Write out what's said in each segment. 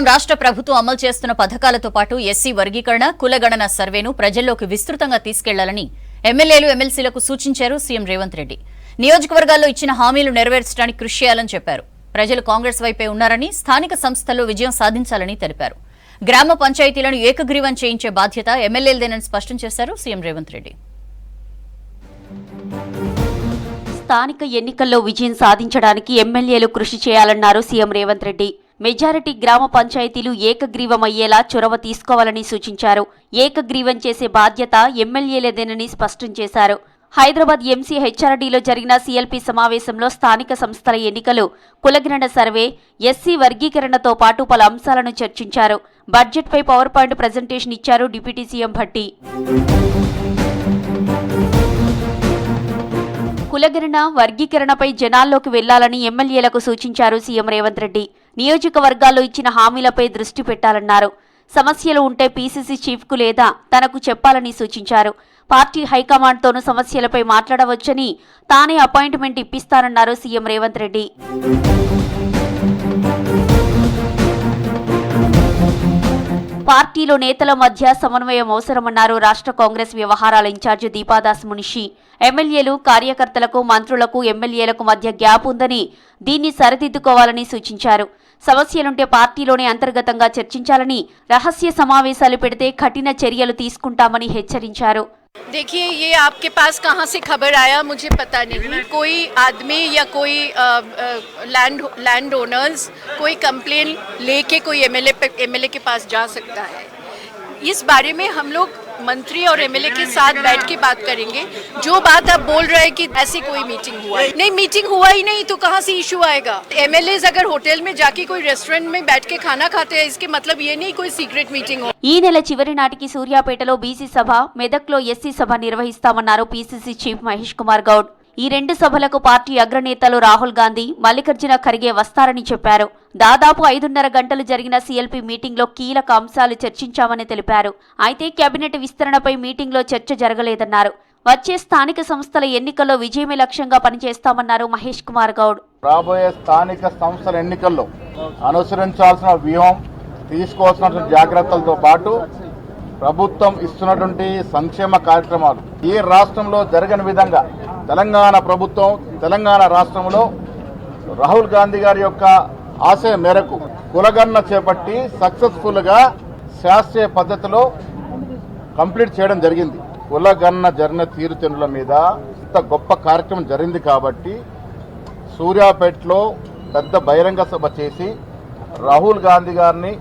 రాష్ట్ర ప్రభుత్వం అమలు చేస్తున్న పథకాలతో పాటు ఎస్సీ వర్గీకరణ కులగణన సర్వేను ప్రజల్లోకి విస్తృతంగా తీసుకెళ్లాలని ఎమ్మెల్యేలు ఎమ్మెల్సీలకు సూచించారు సీఎం రేవంత్ రెడ్డి. నియోజకవర్గాల్లో ఇచ్చిన హామీలు నెరవేర్చడానికి కృషి చేయాలని చెప్పారు. ప్రజలు కాంగ్రెస్ వైపే ఉన్నారని, స్థానిక సంస్థల్లో విజయం సాధించాలని తెలిపారు. గ్రామ పంచాయతీలను ఏకగ్రీవం చేయించే బాధ్యత ఎమ్మెల్యేలదేనని స్పష్టం చేశారు సీఎం రేవంత్ రెడ్డి. స్థానిక ఎన్నికల్లో విజయం సాధించడానికి ఎమ్మెల్యేలు కృషి చేయాలన్నారు సీఎం రేవంత్ రెడ్డి. మెజారిటీ గ్రామ పంచాయతీలు ఏకగ్రీవమయ్యేలా చొరవ తీసుకోవాలని సూచించారు. ఏకగ్రీవం చేసే బాధ్యత ఎమ్మెల్యేలదేనని స్పష్టం చేశారు. హైదరాబాద్ ఎంసీ హెచ్ఆర్డీలో జరిగిన సీఎల్పీ సమావేశంలో స్థానిక సంస్థల ఎన్నికలు, కులగణన సర్వే, ఎస్సీ వర్గీకరణతో పాటు పలు అంశాలను చర్చించారు. బడ్జెట్పై పవర్ పాయింట్ ప్రజెంటేషన్ ఇచ్చారు డిప్యూటీ సీఎం భట్టి. కులగణన వర్గీకరణపై జనాల్లోకి వెళ్లాలని ఎమ్మెల్యేలకు సూచించారు సీఎం రేవంత్ రెడ్డి. నియోజకవర్గాల్లో ఇచ్చిన హామీలపై దృష్టి పెట్టాలన్నారు. సమస్యలు ఉంటే పీసీసీ చీఫ్కు లేదా తనకు చెప్పాలని సూచించారు. పార్టీ హైకమాండ్తోనూ సమస్యలపై మాట్లాడవచ్చని, తానే అపాయింట్మెంట్ ఇప్పిస్తానన్నారు సీఎం రేవంత్ రెడ్డి. పార్టీలో నేతల మధ్య సమన్వయం అవసరమన్నారు రాష్ట్ర కాంగ్రెస్ వ్యవహారాల ఇన్ఛార్జి దీపాదాస్ మునిషి. ఎమ్మెల్యేలు, కార్యకర్తలకు, మంత్రులకు, ఎమ్మెల్యేలకు మధ్య గ్యాప్ ఉందని, దీన్ని సరిదిద్దుకోవాలని సూచించారు. సమస్యలుంటే పార్టీలోనే అంతర్గతంగా చర్చించాలని, రహస్య సమావేశాలు పెడితే కఠిన చర్యలు తీసుకుంటామని హెచ్చరించారు. देखिए, ये आपके पास कहाँ से खबर आया मुझे पता नहीं. कोई आदमी या कोई लैंड ओनर्स कोई कंप्लेन लेके कोई एमएलए के पास जा सकता है. इस बारे में हम लोग मंत्री और एमएलए के साथ बैठ के बात करेंगे. जो बात आप बोल रहे हैं कि ऐसी कोई मीटिंग हुआ है, नहीं, मीटिंग हुआ ही नहीं तो कहाँ से इशू आएगा. एमएलएज अगर होटल में जाके कोई रेस्टोरेंट में बैठ के खाना खाते हैं, इसके मतलब ये नहीं कोई सीक्रेट मीटिंग हो. ఈ నెల చివరి నాటికి సూర్యాపేటలో బీసీ సభ, మెదక్లో ఎస్సీ సభ నిర్వహిస్తామన్నారు పీసీసీ చీఫ్ మహేష్ కుమార్ గౌడ్. ఈ రెండు సభలకు పార్టీ అగ్రనేతలు రాహుల్ గాంధీ, మల్లికార్జున ఖర్గే వస్తారని చెప్పారు. దాదాపు 5.5 గంటలు జరిగిన సీఎల్పీ మీటింగ్లో కీలక అంశాలు చర్చించామని తెలిపారు. అయితే కేబినెట్ విస్తరణపై మీటింగ్లో చర్చ జరగలేదన్నారు. వచ్చే స్థానిక సంస్థల ఎన్నికల్లో విజయమే లక్ష్యంగా పనిచేస్తామన్నారు మహేష్ కుమార్ గౌడ్. రాబోయే స్థానిక సంస్థల ఎన్నికల్లో అనుసరించాల్సిన వ్యూహం, తీసుకోవాల్సిన జాగ్రత్తలతో పాటు ప్రభుత్వం ఇస్తున్నటువంటి సంక్షేమ కార్యక్రమాలు ఈ రాష్ట్రంలో జరగని విధంగా తెలంగాణ ప్రభుత్వం, తెలంగాణ రాష్ట్రంలో రాహుల్ గాంధీ గారి యొక్క ఆశయ మేరకు కులగణన చేపట్టి సక్సెస్ఫుల్గా శాస్త్రీయ పద్ధతిలో కంప్లీట్ చేయడం జరిగింది. కులగణన జరిగిన తీరుతెన్నుల మీద ఇంత గొప్ప కార్యక్రమం జరిగింది కాబట్టి సూర్యాపేటలో పెద్ద బహిరంగ సభ చేసి రాహుల్ గాంధీ గారిని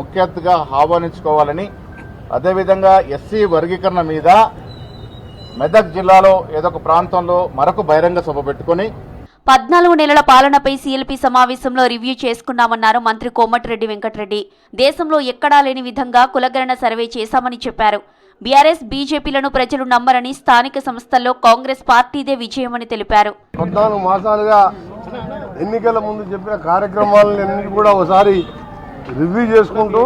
ముఖ్య అతిథిగా ఆహ్వానించుకోవాలని, అదేవిధంగా ఎస్సీ వర్గీకరణ మీద మెదక్ జిల్లాలో ఏదో ఒక ప్రాంతంలో మరొక బహిరంగ సభ పెట్టుకుని 14 నెలల పాలనపై సీఎల్పీ సమావేశంలో రివ్యూ చేసుకున్నామన్నారు మంత్రి కోమటిరెడ్డి వెంకటరెడ్డి. దేశంలో ఎక్కడా లేని విధంగా కులగణన సర్వే చేశామని చెప్పారు. బీఆర్ఎస్, బీజేపీలను ప్రజలు నమ్మరని, స్థానిక సంస్థల్లో కాంగ్రెస్ పార్టీదే విజయమని తెలిపారు. 14 మాసాలుగా ఎన్నికల ముందు చెప్పిన కార్యక్రమాలన్నీ కూడా ఒకసారి రివ్యూ చేసుకుంటూ,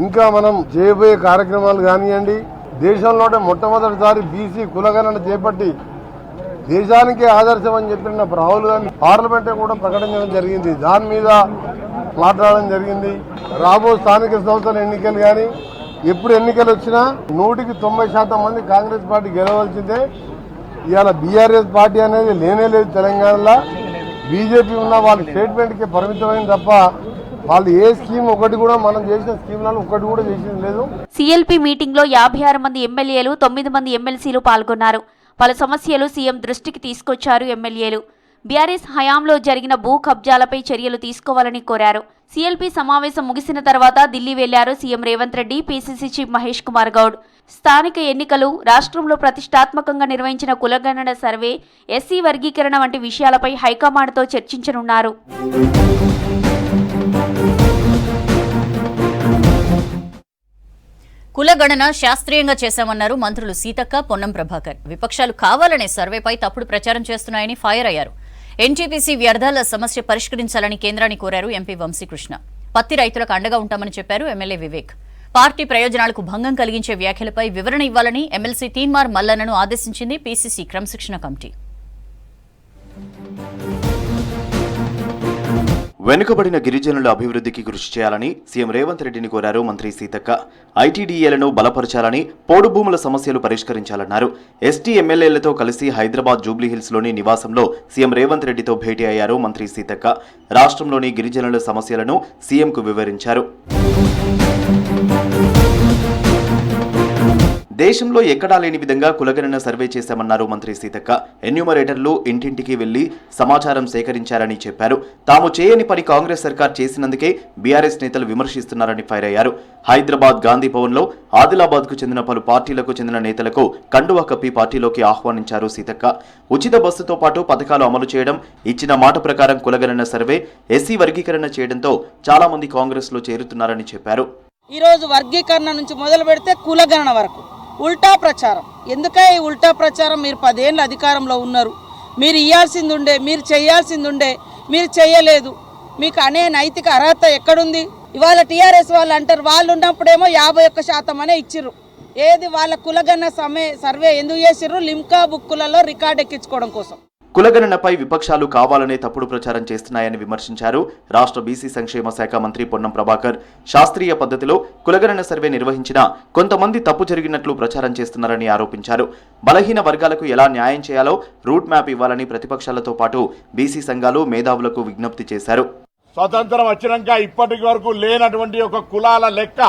ఇంకా మనం చేయబోయే కార్యక్రమాలు కానివ్వండి, దేశంలోనే మొట్టమొదటిసారి బీసీ కులగణన చేపట్టి దేశానికే ఆదర్శం అని చెప్పిన రాహుల్ గాంధీ పార్లమెంట్ కూడా ప్రకటించడం జరిగింది. దాని మీద మాట్లాడడం జరిగింది. రాబో స్థానిక సంస్థల ఎన్నికలు కానీ ఎప్పుడు ఎన్నికలు వచ్చినా 100% మంది కాంగ్రెస్ పార్టీ గెలవలసిందే. ఇవాళ బీఆర్ఎస్ పార్టీ అనేది లేనే లేదు తెలంగాణలో. బీజేపీ ఉన్న వాళ్ళ స్టేట్మెంట్కి పరిమితమైంది తప్ప వాళ్ళు ఏ స్కీమ్ ఒకటి కూడా, మనం చేసిన స్కీమ్లలో ఒకటి కూడా చేసింది లేదు. సీఎల్పీ మీటింగ్ లో 56 మంది ఎమ్మెల్యేలు, 9 మంది ఎమ్మెల్సీలు పాల్గొన్నారు. పలు సమస్యలు సీఎం దృష్టికి తీసుకొచ్చారు ఎమ్మెల్యేలు. బీఆర్ఎస్ హయాంలో జరిగిన భూ కబ్జాలపై చర్యలు తీసుకోవాలని కోరారు. సీఎల్పీ సమావేశం ముగిసిన తర్వాత ఢిల్లీ వెళ్లారు CM Revanth Reddy, PCC chief Mahesh Kumar Goud. స్థానిక ఎన్నికలు, రాష్ట్రంలో ప్రతిష్టాత్మకంగా నిర్వహించిన కులగణన సర్వే, ఎస్సీ వర్గీకరణ వంటి విషయాలపై హైకమాండ్తో చర్చించనున్నారు. కులగణన శాస్త్రీయంగా చేశామన్నారు మంత్రులు సీతక్క, పొన్నం ప్రభాకర్. విపక్షాలు కావాలనే సర్వేపై తప్పుడు ప్రచారం చేస్తున్నాయని ఫైర్ అయ్యారు. ఎన్టీపీసీ వ్యర్థాల సమస్య పరిష్కరించాలని కేంద్రాన్ని కోరారు ఎంపీ వంశీకృష్ణ. పత్తి రైతులకు అండగా ఉంటామని చెప్పారు ఎమ్మెల్యే వివేక్. పార్టీ ప్రయోజనాలకు భంగం కలిగించే వ్యాఖ్యలపై వివరణ ఇవ్వాలని ఎమ్మెల్సీ తీన్మార్ మల్లన్నను ఆదేశించింది పీసీసీ క్రమశిక్షణ కమిటీ. వెనుకబడిన గిరిజనుల అభివృద్ధికి కృషి చేయాలని సీఎం రేవంత్ రెడ్డిని కోరారు మంత్రి సీతక్క. ఐటీడీఏలను బలపరచాలని, పోడు భూముల సమస్యలు పరిష్కరించాలన్నారు. ఎస్టీ ఎమ్మెల్యేలతో కలిసి హైదరాబాద్ జూబ్లీహిల్స్లోని నివాసంలో సీఎం రేవంత్ రెడ్డితో భేటీ అయ్యారు మంత్రి సీతక్క. రాష్ట్రంలోని గిరిజనుల సమస్యలను సీఎంకు వివరించారు. దేశంలో ఎక్కడా లేని విధంగా కులగణన సర్వే చేశామన్నారు మంత్రి సీతక్క. ఎన్యూమరేటర్లు ఇంటింటికి వెళ్లి సమాచారం సేకరించారని చెప్పారు. తాము చేయని పని కాంగ్రెస్ సర్కార్ చేసినందుకే బీఆర్ఎస్ నేతలు విమర్శిస్తున్నారని ఫైర్ అయ్యారు. హైదరాబాద్ గాంధీ భవన్లో ఆదిలాబాద్కు చెందిన పలు పార్టీలకు చెందిన నేతలకు కండువా కప్పి పార్టీలోకి ఆహ్వానించారు సీతక్క. ఉచిత బస్సుతో పాటు పథకాలు అమలు చేయడం, ఇచ్చిన మాట ప్రకారం కులగణన సర్వే, ఎస్సీ వర్గీకరణ చేయడంతో చాలా మంది కాంగ్రెస్ లో చేరుతున్నారని చెప్పారు. ఈరోజు వర్గీకరణ నుంచి మొదలు పెడితే కులగణన వరకు ఉల్టా ప్రచారం. ఎందుకే ఈ ఉల్టా ప్రచారం? మీరు 10 ఏళ్ళు అధికారంలో ఉన్నారు, మీరు ఇవ్వాల్సింది ఉండే, మీరు చేయాల్సింది ఉండే, మీరు చేయలేదు. మీకు అనే నైతిక అర్హత ఎక్కడుంది? ఇవాళ టీఆర్ఎస్ వాళ్ళు అంటారు, వాళ్ళు ఉన్నప్పుడేమో 51% అనే ఇచ్చిర్రు. ఏది వాళ్ళ కులగణన సర్వే ఎందుకు చేసిర్రు? లిమ్కా బుక్కులలో రికార్డు ఎక్కించుకోవడం కోసం. కులగణనపై విపక్షాలు కావాలనే తప్పుడు ప్రచారం చేస్తున్నాయని విమర్శించారు. రాష్ట్ర బీసీ సంక్షేమ శాఖ మంత్రి పొన్నం ప్రభాకర్ శాస్త్రీయ పద్ధతిలో కులగణన సర్వే నిర్వహించినా కొంతమంది తప్పు జరిగినట్లు ప్రచారం చేస్తున్నారని ఆరోపించారు. బలహీన వర్గాలకు ఎలా న్యాయం చేయాలో రూట్ మ్యాప్ ఇవ్వాలని ప్రతిపక్షాలతో పాటు బీసీ సంఘాలు మేధావులకు విజ్ఞప్తి చేశారు. స్వతంత్రం వచ్చినాక ఇప్పటి వరకు లేనటువంటి ఒక కులాల లెక్క,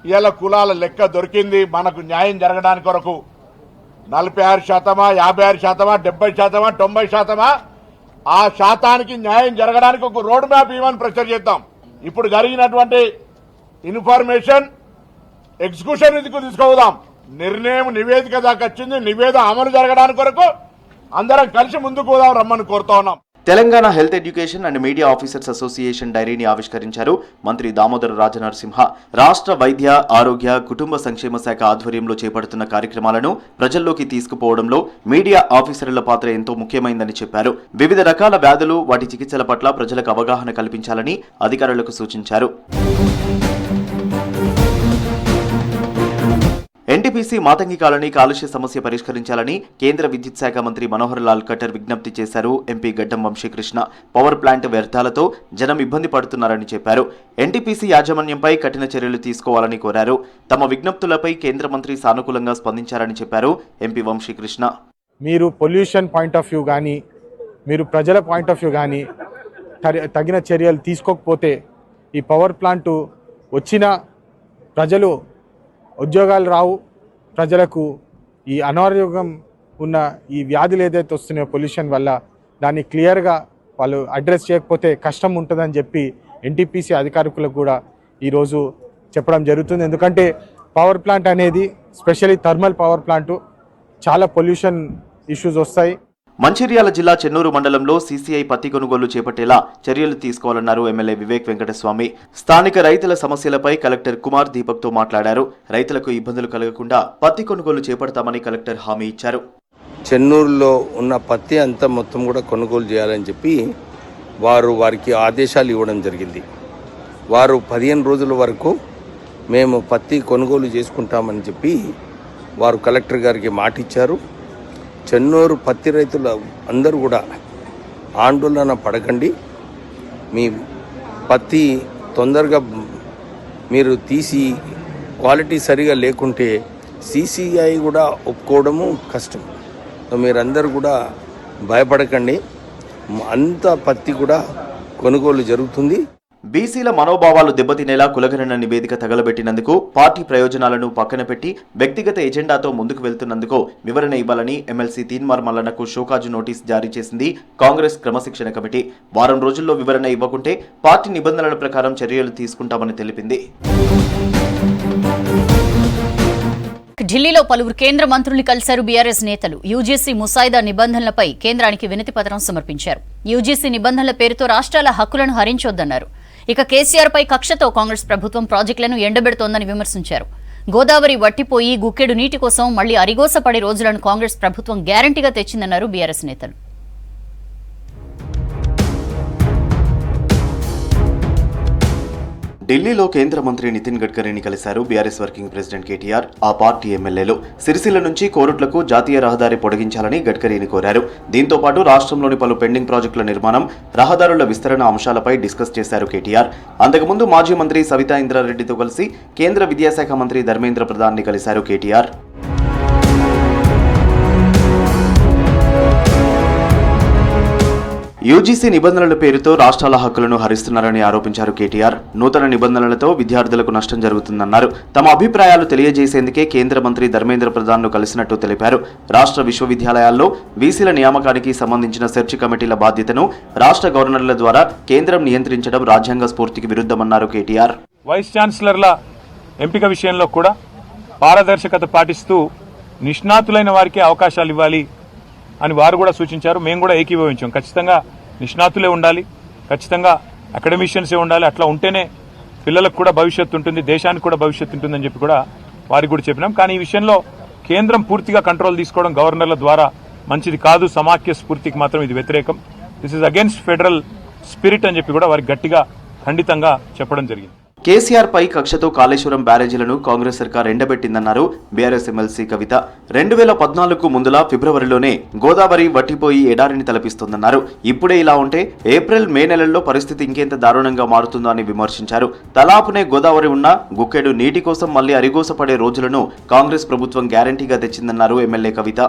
ఇలా కులాల లెక్క దొరికింది. మనకు న్యాయం జరగడానికి కొరకు 46%, 56%, 70%, 90%, ఆ శాతానికి న్యాయం జరగడానికి ఒక రోడ్ మ్యాప్ ఇవ్వని ప్రెషర్ చేద్దాం. ఇప్పుడు జరిగినటువంటి ఇన్ఫర్మేషన్ ఎగ్జిక్యూషన్ కు తీసుకుపోదాం. నిర్ణయం నివేదిక దాకా వచ్చింది. నివేదిక అమలు జరగడానికి కొరకు అందరం కలిసి ముందుకు పోదాం రమ్మని కోరుతా ఉన్నాం. Telangana health education and media officers association డైరీని ఆవిష్కరించారు మంత్రి దామోదర రాజనరసింహ. రాష్ట్ర వైద్య, ఆరోగ్య, కుటుంబ సంక్షేమ శాఖ ఆధ్వర్యంలో చేపడుతున్న కార్యక్రమాలను ప్రజల్లోకి తీసుకుపోవడంలో మీడియా ఆఫీసర్ల పాత్ర ఎంతో ముఖ్యమైందని చెప్పారు. వివిధ రకాల వ్యాధులు, వాటి చికిత్సల పట్ల ప్రజలకు అవగాహన కల్పించాలని అధికారులకు సూచించారు. ఎన్టీపీసీ మాతంగి కాలనీ కాలుష్య సమస్య పరిష్కరించాలని కేంద్ర విద్యుత్ శాఖ మంత్రి మనోహర్ లాల్ ఖట్టర్ విజ్ఞప్తి చేశారు. ఎంపీ గడ్డం వంశీకృష్ణ పవర్ ప్లాంట్ వ్యర్థాలతో జనం ఇబ్బంది పడుతున్నారని చెప్పారు. ఎన్టీపీసీ యాజమాన్యంపై కఠిన చర్యలు తీసుకోవాలని కోరారు. తమ విజ్ఞప్తులపై కేంద్ర మంత్రి సానుకూలంగా స్పందించారని చెప్పారు ఎంపీ వంశీకృష్ణ. మీరు పొల్యూషన్ పాయింట్ ఆఫ్ వ్యూ కానీ, మీరు ప్రజల పాయింట్ ఆఫ్ వ్యూ కానీ తగిన చర్యలు తీసుకోకపోతే ఈ పవర్ ప్లాంట్ వచ్చిన ప్రజలు ఉద్యోగాలు రావు, ప్రజలకు ఈ అనారోగ్యం ఉన్న ఈ వ్యాధులు ఏదైతే వస్తున్నాయో పొల్యూషన్ వల్ల దాన్ని క్లియర్గా వాళ్ళు అడ్రస్ చేయకపోతే కష్టం ఉంటుందని చెప్పి ఎన్టీపీసీ అధికారులకు కూడా ఈరోజు చెప్పడం జరుగుతుంది. ఎందుకంటే పవర్ ప్లాంట్ అనేది స్పెషల్లీ థర్మల్ పవర్ ప్లాంట్ చాలా పొల్యూషన్ ఇష్యూస్ వస్తాయి. మంచిర్యాల జిల్లా చెన్నూరు మండలంలో సీసీఐ పత్తి కొనుగోలు చేపట్టేలా చర్యలు తీసుకోవాలన్నారు ఎమ్మెల్యే వివేక్ వెంకటస్వామి. స్థానిక రైతుల సమస్యలపై కలెక్టర్ కుమార్ దీపక్తో మాట్లాడారు. రైతులకు ఇబ్బందులు కలగకుండా పత్తి కొనుగోలు చేపడతామని కలెక్టర్ హామీ ఇచ్చారు. చెన్నూరులో ఉన్న పత్తి అంతా మొత్తం కూడా కొనుగోలు చేయాలని చెప్పి వారికి ఆదేశాలు ఇవ్వడం జరిగింది. వారు 15 రోజుల వరకు మేము పత్తి కొనుగోలు చేసుకుంటామని చెప్పి వారు కలెక్టర్ గారికి మాట ఇచ్చారు. చెన్నూరు పత్తి రైతులు అందరూ కూడా ఆందోళన పడకండి, మీ పత్తి తొందరగా మీరు తీసి క్వాలిటీ సరిగా లేకుంటే సీసీఐ కూడా ఒప్పుకోవడము కష్టం. మీరందరూ కూడా భయపడకండి, అంత పత్తి కూడా కొనుగోలు జరుగుతుంది. బీసీల మనోభావాలు దెబ్బతినేలా కులగణన నివేదిక తగలబెట్టినందుకు, పార్టీ ప్రయోజనాలను పక్కన పెట్టి వ్యక్తిగత ఎజెండాతో ముందుకు వెళ్తున్నందుకు వివరణ ఇవ్వాలని ఎమ్మెల్సీ తీన్మార్ మల్లన్నకు షోకాజు నోటీస్ జారీ చేసింది కాంగ్రెస్ క్రమశిక్షణ కమిటీ. వారం రోజుల్లో వివరణ ఇవ్వకుంటే పార్టీ నిబంధనల ప్రకారం చర్యలు తీసుకుంటామని తెలిపింది. ఢిల్లీలో పలువురు కేంద్ర మంత్రుల్ని కలిశారు బీఆర్ఎస్ నేతలు. యూజీసీ ముసాయిదా నిబంధనలపై కేంద్రానికి వినతి పత్రం సమర్పించారు. యూజీసీ నిబంధనల పేరుతో రాష్ట్రాల హక్కులను హరించొద్దన్నారు. ఇక కేసీఆర్ పై కక్షతో కాంగ్రెస్ ప్రభుత్వం ప్రాజెక్టులను ఎండబెడుతోందని విమర్శించారు. గోదావరి వట్టిపోయి గుక్కెడు నీటి కోసం మళ్లీ అరిగోసపడే రోజులను కాంగ్రెస్ ప్రభుత్వం గ్యారంటీగా తెచ్చిందన్నారు బీఆర్ఎస్ నేతలు. ఢిల్లీలో కేంద్ర మంత్రి నితిన్ గడ్కరీని కలిశారు బీఆర్ఎస్ వర్కింగ్ ప్రెసిడెంట్ కేటీఆర్, ఆ పార్టీ ఎమ్మెల్యేలు. సిరిసిల్ల నుంచి కోరుట్లకు జాతీయ రహదారి పొడిగించాలని గడ్కరీని కోరారు. దీంతో పాటు రాష్ట్రంలోని పలు పెండింగ్ ప్రాజెక్టుల నిర్మాణం, రహదారుల విస్తరణ అంశాలపై డిస్కస్ చేశారు కేటీఆర్. అంతకుముందు మాజీ మంత్రి సవితా ఇంద్రారెడ్డితో కలిసి కేంద్ర విద్యాశాఖ మంత్రి ధర్మేంద్ర ప్రధాన్ని కలిశారు కేటీఆర్. యూజీసీ నిబంధనల పేరుతో రాష్ట్రాల హక్కులను హరిస్తున్నారని ఆరోపించారు కేటీఆర్. నూతన నిబంధనలతో విద్యార్థులకు నష్టం జరుగుతుందన్నారు. తమ అభిప్రాయాలు తెలియజేసేందుకే కేంద్ర మంత్రి ధర్మేంద్ర ప్రధాన్ను కలిసినట్టు తెలిపారు. రాష్ట్ర విశ్వవిద్యాలయాల్లో వీసీల నియామకానికి సంబంధించిన సెర్చ్ కమిటీల బాధ్యతను రాష్ట్ర గవర్నర్ల ద్వారా కేంద్రం నియంత్రించడం రాజ్యాంగ స్ఫూర్తికి విరుద్ధమన్నారు కేటీఆర్. వైస్ ఛాన్సలర్ల ఎంపిక విషయంలో కూడా పారదర్శకత పాటిస్తూ నిష్ణాతులైన వారికి అవకాశాలు ఇవ్వాలి అని వారు కూడా సూచించారు. మేము కూడా ఏకీభవించాం. ఖచ్చితంగా నిష్ణాతులే ఉండాలి, ఖచ్చితంగా అకాడమిషియన్సే ఉండాలి. అట్లా ఉంటేనే పిల్లలకు కూడా భవిష్యత్తు ఉంటుంది, దేశానికి కూడా భవిష్యత్తు ఉంటుందని చెప్పి కూడా వారికి కూడా చెప్పినాం. కానీ ఈ విషయంలో కేంద్రం పూర్తిగా కంట్రోల్ తీసుకోవడం గవర్నర్ల ద్వారా మంచిది కాదు. సమాఖ్య స్ఫూర్తికి మాత్రం ఇది వ్యతిరేకం. This is against federal spirit అని చెప్పి కూడా వారికి గట్టిగా ఖండితంగా చెప్పడం జరిగింది. కేసీఆర్ పై కక్షతో కాళేశ్వరం బ్యారేజీలను కాంగ్రెస్ సర్కార్ ఎండబెట్టిందన్నారు బీఆర్ఎస్ ఎమ్మెల్సీ కవిత. 2014కు ముందులా ఫిబ్రవరిలోనే గోదావరి వట్టిపోయి ఎడారిని తలపిస్తోందన్నారు. ఇప్పుడే ఇలా ఉంటే ఏప్రిల్, మే నెలల్లో పరిస్థితి ఇంకెంత దారుణంగా మారుతుందో అని విమర్శించారు. తలాపునే గోదావరి ఉన్న గుక్కెడు నీటి కోసం మళ్లీ అరిగోసపడే రోజులను కాంగ్రెస్ ప్రభుత్వం గ్యారంటీగా తెచ్చిందన్నారు ఎమ్మెల్యే కవిత.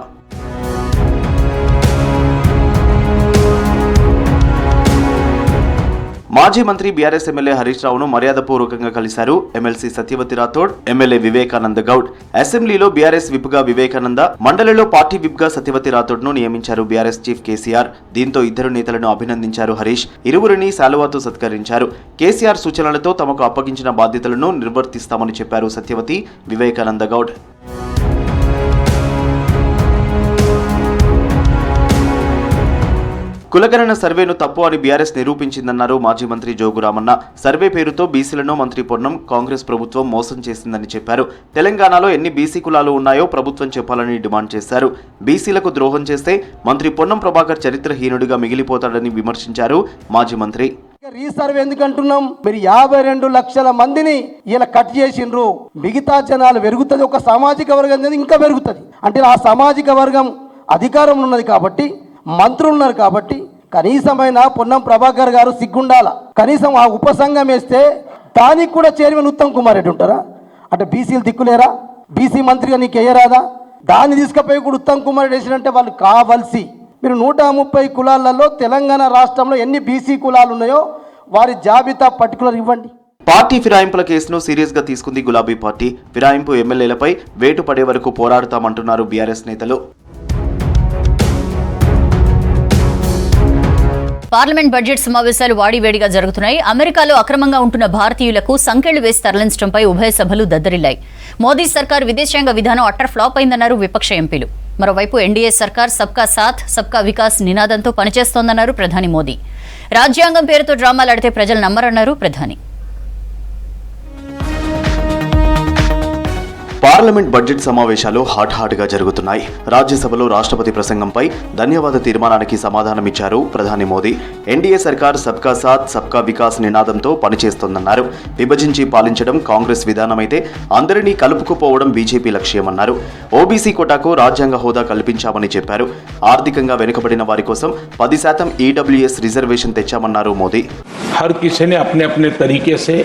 మాజీ మంత్రి బీఆర్ఎస్ ఎమ్మెల్యే హరీష్ రావును మర్యాదపూర్వకంగా కలిశారు ఎమ్మెల్సీ సత్యవతి రాథోడ్, ఎమ్మెల్యే వివేకానంద గౌడ్. అసెంబ్లీలో బీఆర్ఎస్ విప్గా వివేకానంద, మండలిలో పార్టీ విప్గా సత్యవతి రాథోడ్ ను నియమించారు బీఆర్ఎస్ చీఫ్ కేసీఆర్. దీంతో ఇద్దరు నేతలను అభినందించారు హరీష్. ఇరువురిని శాలువాతో సత్కరించారు. కేసీఆర్ సూచనలతో తమకు అప్పగించిన బాధ్యతలను నిర్వర్తిస్తామని చెప్పారు సత్యవతి, వివేకానంద గౌడ్. కులగణన సర్వేను తప్పు అని బీఆర్ఎస్ నిరూపించిందన్నారు మాజీ మంత్రి జోగురామన్న. సర్వే పేరుతో బీసీలను మంత్రి పొన్నం కాంగ్రెస్ ప్రభుత్వం మోసం చేసిందని చెప్పారు. తెలంగాణలో ఎన్ని బీసీ కులాలు ఉన్నాయో ప్రభుత్వం చెప్పాలని డిమాండ్ చేశారు. బీసీలకు ద్రోహం చేస్తే మంత్రి పొన్నం ప్రభాకర్ చరిత్రహీనుడిగా మిగిలిపోతాడని విమర్శించారు మాజీ మంత్రి. రీసర్వే ఎందుకు అంటున్నాం? మీరు 52 లక్షల మందిని ఇలా కట్ చేసిండ్రు. మిగతా జనాలు పెరుగుతుంది, ఒక సామాజిక వర్గం ఇంకా పెరుగుతుంది. అంటే ఆ సామాజిక వర్గం అధికారంలో ఉన్నది కాబట్టి, మంత్రులు ఉన్నారు కాబట్టి, కనీసమైన పొన్నం ప్రభాకర్ గారు సిగ్గుండాల. కనీసం ఆ ఉపసంఘం వేస్తే దానికి కూడా చైర్మన్ ఉత్తమ్ కుమార్ రెడ్డి ఉంటారా? అంటే బీసీలు దిక్కులేరా? బీసీ మంత్రిగా నీకు వేయరాదా? దాన్ని తీసుకుపోయి కూడా ఉత్తమ్ కుమార్ రెడ్డి వేసినంటే వాళ్ళు కావలసి. మీరు 130 కులాలలో తెలంగాణ రాష్ట్రంలో ఎన్ని బీసీ కులాలు ఉన్నాయో వారి జాబితా పర్టికులర్ ఇవ్వండి. పార్టీ ఫిరాయింపుల కేసును సీరియస్ గా తీసుకుంది గులాబీ పార్టీ. ఫిరాయింపు ఎమ్మెల్యేలపై వేటు పడే వరకు పోరాడుతామంటున్నారు బీఆర్ఎస్ నేతలు. పార్లమెంట్ బడ్జెట్ సమావేశాలు వాడివేడిగా జరుగుతున్నాయి. అమెరికాలో అక్రమంగా ఉంటున్న భారతీయులకు సంకెళ్లు వేసి తరలించడంపై ఉభయ సభలు దద్దరిల్లాయి. మోదీ సర్కార్ విదేశాంగ విధానం అట్టర్ ఫ్లాప్ అయిందన్నారు విపక్ష ఎంపీలు. మరోవైపు ఎన్డీఏ సర్కార్ సబ్కా సాథ్ సబ్కా వికాస్ నినాదంతో పనిచేస్తోందన్నారు ప్రధాని మోదీ. రాజ్యాంగం పేరుతో డ్రామాలాడితే ప్రజలు నమ్మరన్నారు ప్రధాని. పార్లమెంట్ బడ్జెట్ సమావేశాలు హాట్గా జరుగుతున్నాయి. రాజ్యసభలో రాష్ట్రపతి ప్రసంగంపై ధన్యవాద తీర్మానానికి సమాధానమిచ్చారు ప్రధాని మోదీ. ఎన్డీఏ సర్కార్ సబ్కా సాథ్ సబ్కా వికాస్ నినాదంతో పనిచేస్తోందన్నారు. విభజించి పాలించడం కాంగ్రెస్ విధానమైతే అందరినీ కలుపుకుపోవడం బీజేపీ లక్ష్యమన్నారు. ఓబీసీ కోటాకు రాజ్యాంగ హోదా కల్పించామని చెప్పారు. ఆర్థికంగా వెనుకబడిన వారి కోసం 10% ఈడబ్ల్యూఎస్ రిజర్వేషన్ తెచ్చామన్నారు మోదీ. हर किसी ने अपने अपने तरीके से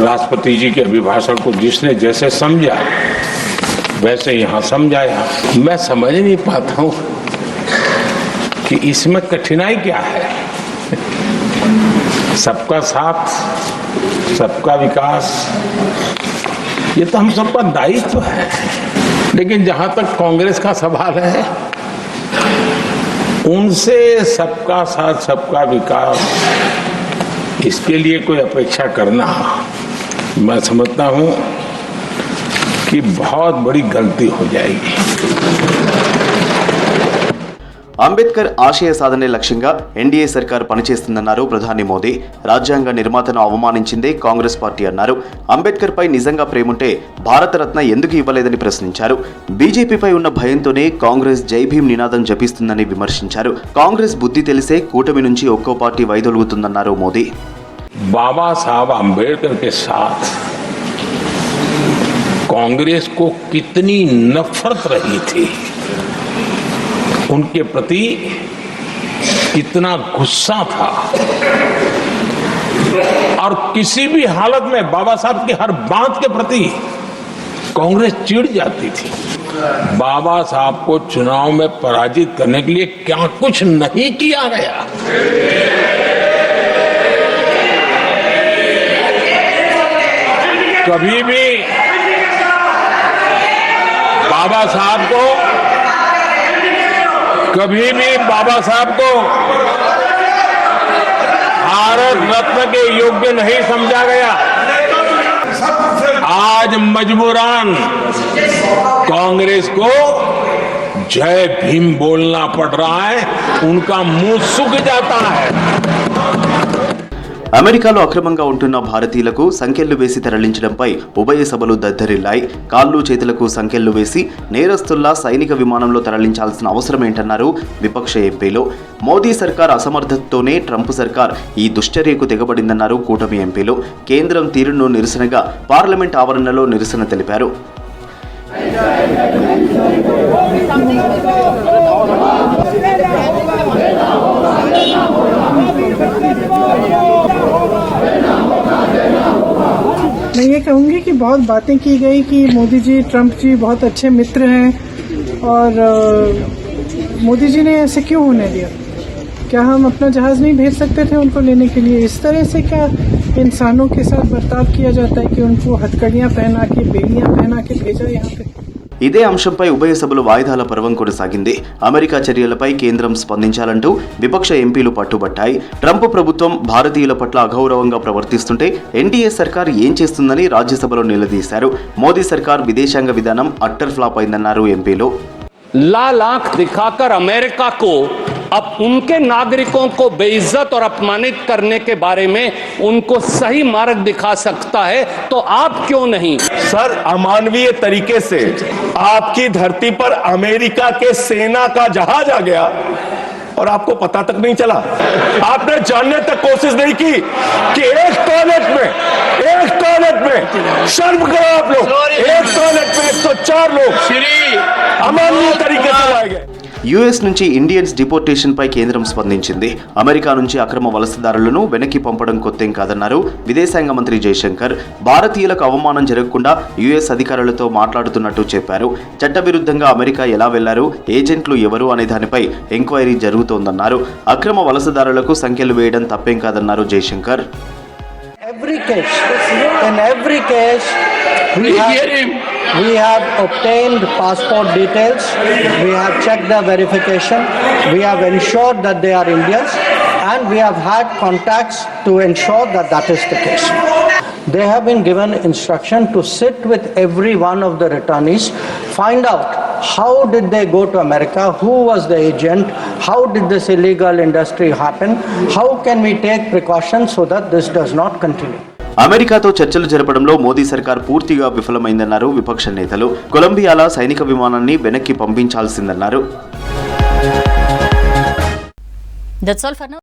राष्ट्रपति जी के अभिभाषण को जिसने जैसे समझा वैसे यहाँ समझाया. मैं समझ नहीं पाता हूँ कि इसमें कठिनाई क्या है. सबका साथ सबका विकास ये तो हम सबका दायित्व है. लेकिन जहाँ तक कांग्रेस का सवाल है, उनसे सबका साथ सबका विकास इसके लिए कोई अपेक्षा करना मैं समझता हूं कि बहुत बड़ी गलती हो जाएगी. అంబేద్కర్ ఆశయ సాధనే లక్ష్యంగా ఎన్డీఏ సర్కార్ పనిచేస్తుందన్నారు ప్రధాని మోదీ. రాజ్యాంగ నిర్మాతను అవమానించిందే కాంగ్రెస్ పార్టీ అన్నారు. అంబేద్కర్ పై నిజంగా ప్రేముంటే భారతరత్న ఎందుకు ఇవ్వలేదని ప్రశ్నించారు. బీజేపీపై ఉన్న భయంతోనే కాంగ్రెస్ జై భీమ్ నినాదం జపిస్తుందని విమర్శించారు. కాంగ్రెస్ బుద్ధి తెలిసే కూటమి నుంచి ఒక్కో పార్టీ వైదొలుగుతుందన్నారు మోదీ. बाबा साहब आम्बेडकर के साथ कांग्रेस को कितनी नफरत रही थी, उनके प्रति कितना गुस्सा था, और किसी भी हालत में बाबा साहब की हर बात के प्रति कांग्रेस चिढ़ जाती थी। बाबा साहब को चुनाव में पराजित करने के लिए क्या कुछ नहीं किया गया। कभी भी बाबा साहब को भारत रत्न के योग्य नहीं समझा गया। आज मजबूरन कांग्रेस को जय भीम बोलना पड़ रहा है, उनका मुंह सूख जाता है। అమెరికాలో అక్రమంగా ఉంటున్న భారతీయులకు సంకెళ్లు వేసి తరలించడంపై ఉభయ సభలు దద్దరిల్లాయి. కాళ్ళు చేతులకు సంకెళ్లు వేసి నేరస్తుల్లా సైనిక విమానంలో తరలించాల్సిన అవసరమేంటన్నారు విపక్ష ఎంపీలు. మోదీ సర్కార్ అసమర్థతతోనే ట్రంప్ సర్కార్ ఈ దుశ్చర్యకు తెగబడిందన్నారు కూటమి ఎంపీలు. కేంద్రం తీరును నిరసనగా పార్లమెంట్ ఆవరణలో నిరసన తెలిపారు. मैं ये कहूँगी कि बहुत बातें की गई कि मोदी जी ट्रंप जी बहुत अच्छे मित्र हैं और मोदी जी ने ऐसे क्यों होने दिया? क्या हम अपना जहाज़ नहीं भेज सकते थे उनको लेने के लिए? इस तरह से क्या इंसानों के साथ बर्ताव किया जाता है कि उनको हथकड़ियाँ पहना के बेड़ियाँ पहना के भेजा यहाँ पे? ఇదే అంశంపై ఉభయ సభలు వాయిదాల పర్వం కొనసాగింది. అమెరికా చర్యలపై కేంద్రం స్పందించాలంటూ విపక్ష ఎంపీలు పట్టుబట్టాయి. ట్రంప్ ప్రభుత్వం భారతీయుల పట్ల అగౌరవంగా ప్రవర్తిస్తుంటే ఎన్డీఏ సర్కార్ ఏం చేస్తుందని రాజ్యసభలో నిలదీశారు. మోదీ సర్కార్ విదేశాంగ విధానం అట్టర్ ఫ్లాప్ అయిందన్నారు ఎంపీలు. लाल आंख दिखाकर अमेरिका को अब उनके नागरिकों को बेइज्जत और अपमानित करने के बारे में उनको सही मार्ग दिखा सकता है तो आप क्यों नहीं? सर, अमानवीय तरीके से आपकी धरती पर अमेरिका के सेना का जहाज आ गया और आपको पता तक नहीं चला। आपने जानने तक कोशिश नहीं की कि एक टॉयलेट में शर्म करो आप लोग, एक टॉयलेट में 104 लोग अमानवीय तरीके से लाए गए। యుఎస్ నుంచి ఇండియన్స్ డిపోర్టేషన్ పై కేంద్రం స్పందించింది. అమెరికా నుంచి అక్రమ వలసదారులను వెనక్కి పంపడం కొత్తేం కాదన్నారు విదేశాంగ మంత్రి జయశంకర్. భారతీయులకు అవమానం జరగకుండా యుఎస్ అధికారులతో మాట్లాడుతున్నట్టు చెప్పారు. చట్టవిరుద్ధంగా అమెరికా ఎలా వెళ్లారు, ఏజెంట్లు ఎవరు అనే దానిపై ఎంక్వైరీ జరుగుతోందన్నారు. అక్రమ వలసదారులకు సంఖ్యలు వేయడం తప్పేం కాదన్నారు Jayashankar. We have obtained passport details, we have checked the verification, we have ensured that they are Indians, and we have had contacts to ensure that that is the case. They have been given instruction to sit with every one of the returnees, find out how did they go to America, who was the agent, how did this illegal industry happen, how can we take precautions so that this does not continue. అమెరికాతో చర్చలు జరపడంలో మోదీ సర్కార్ పూర్తిగా విఫలమైందన్నారు విపక్ష నేతలు. కొలంబియాలో సైనిక విమానాన్ని వెనక్కి పంపించాల్సిందన్నారు.